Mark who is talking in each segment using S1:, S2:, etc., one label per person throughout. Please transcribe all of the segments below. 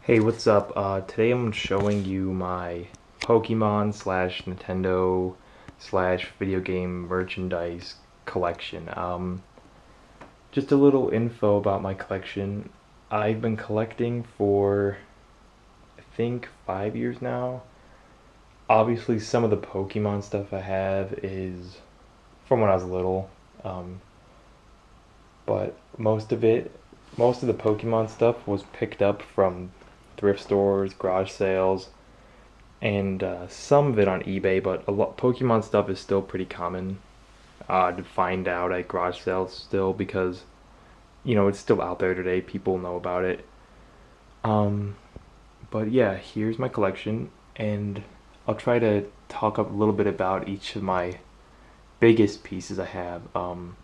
S1: Hey, what's up? Today I'm showing you my Pokemon slash Nintendo slash video game merchandise collection. Just a little info about my collection. I've been collecting for, I think, 5 years now. Obviously, some of the Pokemon stuff I have is from when I was little, um, but most of the Pokemon stuff was picked up from thrift stores, garage sales, and some of it on eBay, but a lot Pokemon stuff is still pretty common to find out at garage sales still because it's still out there today. People know about it. Um, but yeah, here's my collection, and I'll try to talk a little bit about each of my biggest pieces I have. To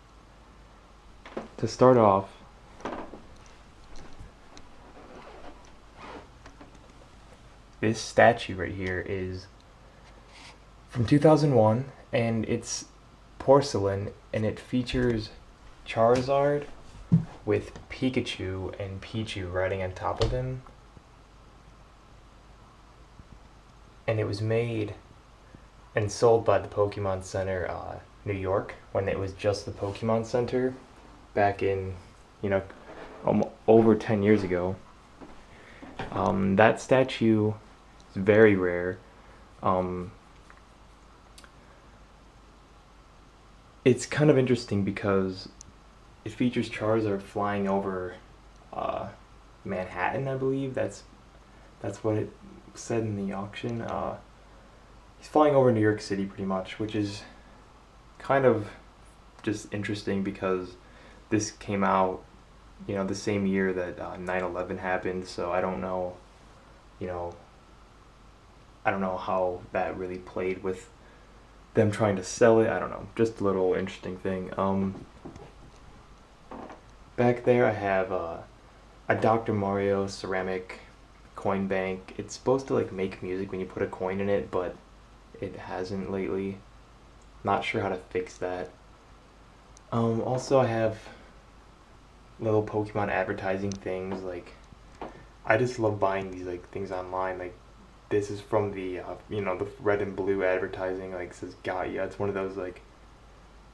S1: start off, this statue right here is from 2001, and it's porcelain, and it features Charizard with Pikachu and Pichu riding on top of him. And it was made and sold by the Pokemon Center, New York, when it was just the Pokemon Center back in, you know, over 10 years ago. That statue is very rare. Um, it's kind of interesting because it features Charizard flying over uh, Manhattan, I believe. That's what it said in the auction. He's flying over New York City pretty much, which is kind of just interesting because this came out, the same year that 9/11 happened. So you know, I don't know how that really played with them trying to sell it. I don't know. Just a little interesting thing. Back there I have a Dr. Mario ceramic coin bank. It's supposed to like make music when you put a coin in it, but it hasn't lately. Not sure how to fix that. Also I have little Pokemon advertising things. Like, I just love buying these like things online. Like, this is from the red and blue advertising. Like, it says "Got ya." It's one of those like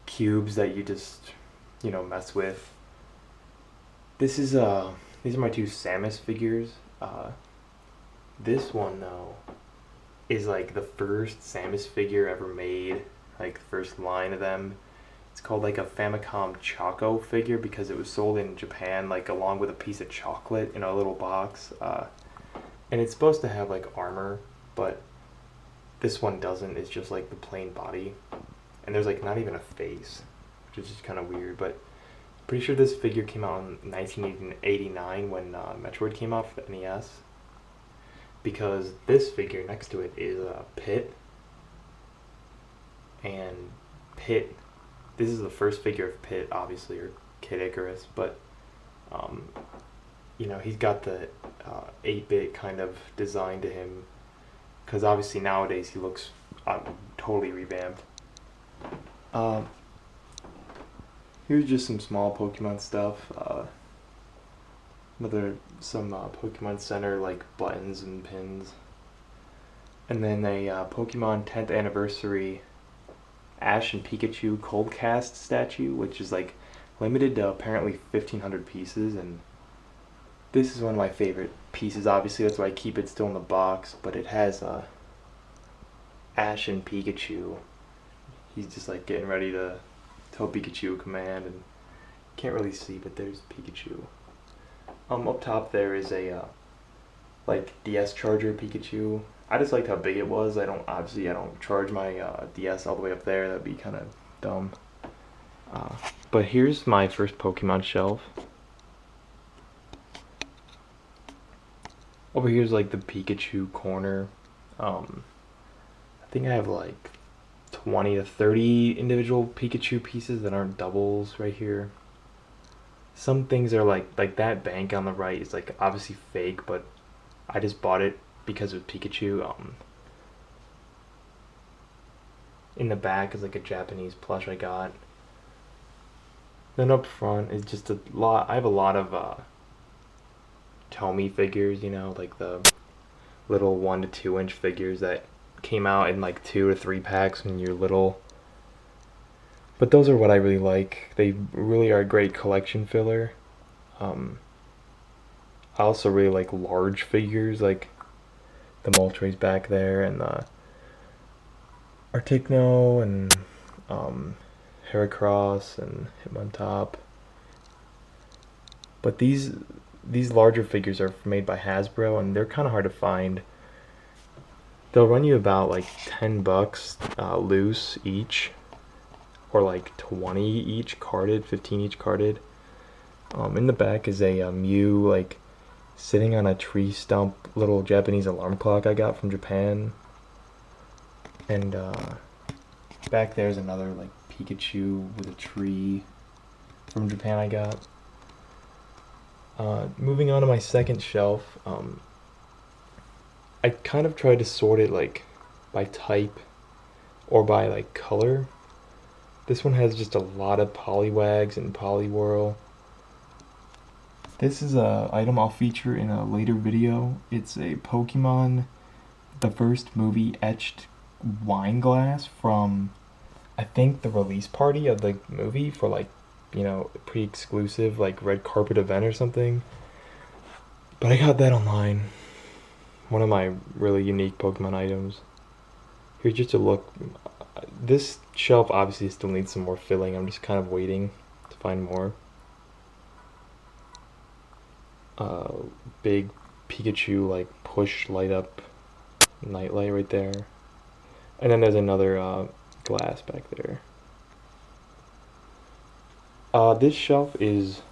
S1: cubes that you just mess with. This is these are my two Samus figures. This one though is like the first Samus figure ever made. Like, the first line of them. It's called like a Famicom Choco figure because it was sold in Japan like along with a piece of chocolate in a little box. And it's supposed to have like armor, but this one doesn't. It's just like the plain body, and there's like not even a face, which is just kind of weird. But pretty sure this figure came out in 1989 when Metroid came out for the NES. Because this figure next to it is Pit, and Pit. This is the first figure of Pit, obviously, or Kid Icarus, but um, he's got the 8-bit kind of design to him, because obviously nowadays he looks totally revamped. Um, Here's just some small Pokemon stuff. Some Pokemon Center like buttons and pins, and then a Pokemon 10th anniversary Ash and Pikachu cold cast statue, which is like limited to apparently 1,500 pieces, and this is one of my favorite pieces. Obviously, that's why I keep it still in the box. But it has Ash and Pikachu. He's just like getting ready to tell Pikachu a command, and can't really see, but there's Pikachu. Up top there is a like DS charger Pikachu. I just liked how big it was. I don't charge my DS all the way up there. That'd be kind of dumb. Uh, but here's my first Pokemon shelf. Over here's like the Pikachu corner. I think I have like 20 to 30 individual Pikachu pieces that aren't doubles right here. Some things are like that bank on the right is like obviously fake, but I just bought it because of Pikachu. In the back is like a Japanese plush I got. Then up front is just a lot. I have a lot of Tomy figures, like the little 1 to 2 inch figures that came out in like 2 to 3 packs when you're little. But those are what I really like. They really are a great collection filler. Um, I also really like large figures, like the Moltres back there, and the Articuno, and Heracross, and Hitmontop. But these larger figures are made by Hasbro, and they're kind of hard to find. They'll run you about like $10 loose each, or like 20 each carded, 15 each carded. In the back is a Mew like sitting on a tree stump little Japanese alarm clock I got from Japan. And back there's another like Pikachu with a tree from Japan I got. Moving on to my second shelf, I kind of tried to sort it like by type or by like color. This one has just a lot of Poliwags and Poliwhirl. This is a item I'll feature in a later video. It's a Pokemon, the first movie etched wine glass from, I think, the release party of the movie for like, a pretty exclusive like red carpet event or something. But I got that online. One of my really unique Pokemon items. Here's just a look. This shelf obviously still needs some more filling. I'm just kind of waiting to find more. Big Pikachu like push light up nightlight right there. And then there's another glass back there. This shelf is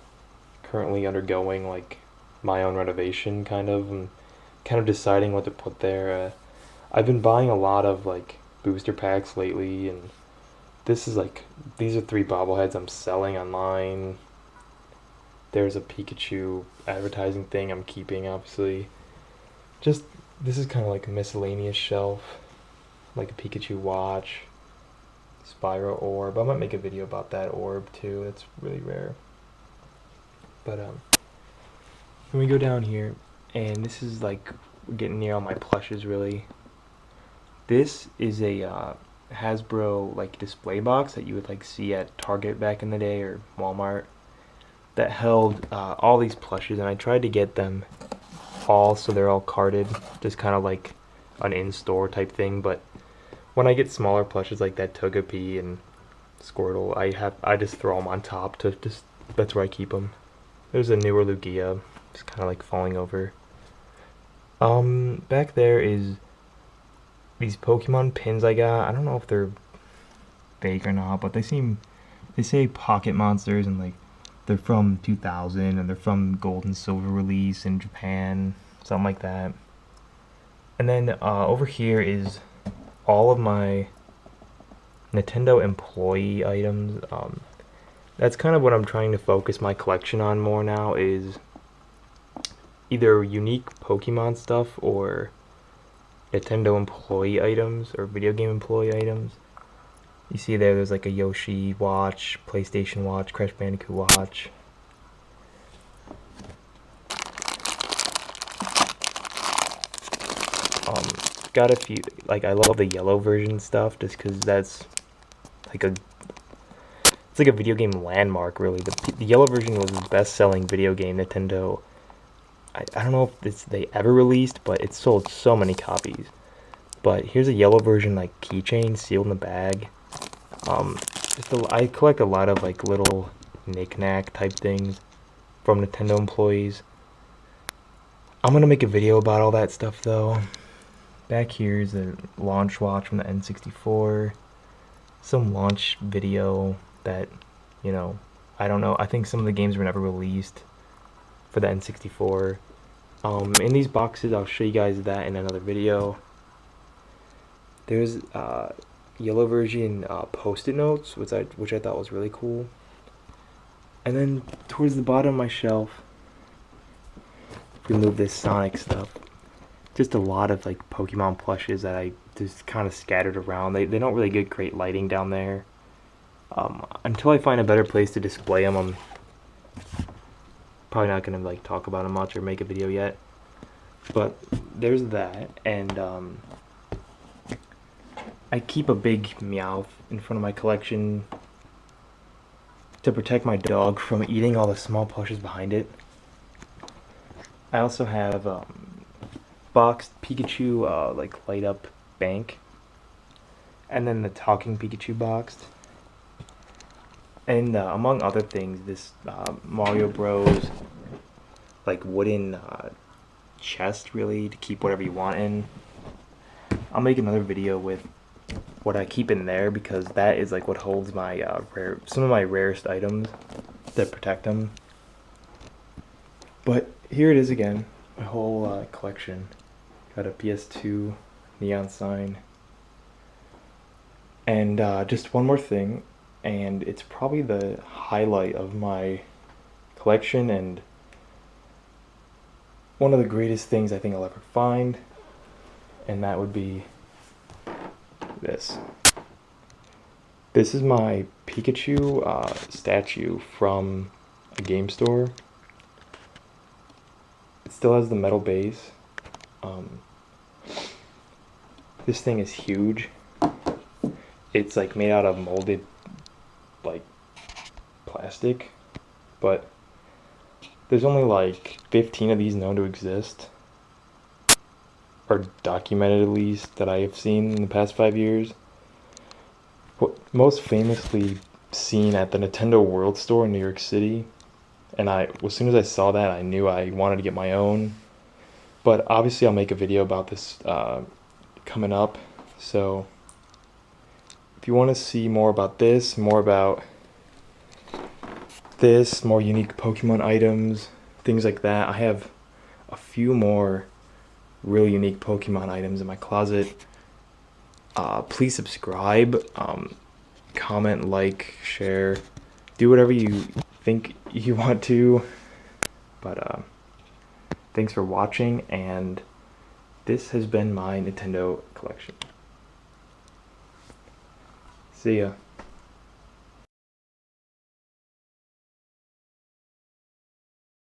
S1: currently undergoing like my own renovation kind of, and kind of deciding what to put there. I've been buying a lot of like booster packs lately, and these are 3 bobbleheads I'm selling online. There's a Pikachu advertising thing I'm keeping, obviously. Just, this is kind of like a miscellaneous shelf, like a Pikachu watch, Spyro orb. I might make a video about that orb too. It's really rare. But when we go down here, and this is like getting near all my plushes really. This is a Hasbro like display box that you would like see at Target back in the day or Walmart that held all these plushes, and I tried to get them all so they're all carded, just kind of like an in-store type thing. But when I get smaller plushes like that Togepi and Squirtle, I just throw them on top to just, that's where I keep them. There's a newer Lugia, just kind of like falling over. Back there is these Pokemon pins I got. I don't know if they're fake or not, but they say Pocket Monsters, and like they're from 2000, and they're from Gold and Silver release in Japan, something like that. And then over here is all of my Nintendo employee items. That's kind of what I'm trying to focus my collection on more now, is either unique Pokemon stuff or Nintendo employee items or video game employee items. You see there's like a Yoshi watch, PlayStation watch, Crash Bandicoot watch. Got a few, like I love the yellow version stuff just because that's like it's like a video game landmark really. The yellow version was the best selling video game Nintendo. I don't know if they ever released, but it sold so many copies. But here's a yellow version like keychain sealed in the bag. I collect a lot of like little knick-knack type things from Nintendo employees. I'm gonna make a video about all that stuff though. Back here is a launch watch from the N64. Some launch video that, I don't know. I think some of the games were never released for the N64. In these boxes, I'll show you guys that in another video. There's yellow version post-it notes, which I thought was really cool. And then towards the bottom of my shelf, remove this Sonic stuff. Just a lot of like Pokemon plushes that I just kind of scattered around. They don't really get great lighting down there. Until I find a better place to display them, Probably not gonna like talk about them much or make a video yet. But there's that, and I keep a big Meowth in front of my collection to protect my dog from eating all the small plushes behind it. I also have boxed Pikachu like light up bank, and then the talking Pikachu boxed, and among other things, this Mario Bros. Like wooden chest really to keep whatever you want in. I'll make another video with what I keep in there because that is like what holds my some of my rarest items that protect them. But here it is again, my whole collection. Got a PS2 neon sign. And just one more thing, and it's probably the highlight of my collection and one of the greatest things I think I'll ever find, and that would be this. This is my Pikachu statue from a game store. It still has the metal base. This thing is huge. It's like made out of molded like plastic, but there's only like 15 of these known to exist, or documented at least, that I have seen in the past 5 years. Most famously seen at the Nintendo World Store in New York City, and as soon as I saw that, I knew I wanted to get my own. But obviously I'll make a video about this coming up, so if you want to see more about this, more about this, more unique Pokemon items, things like that, I have a few more really unique Pokemon items in my closet. Please subscribe, comment, like, share, do whatever you think you want to. But thanks for watching, and this has been my Nintendo collection. See ya.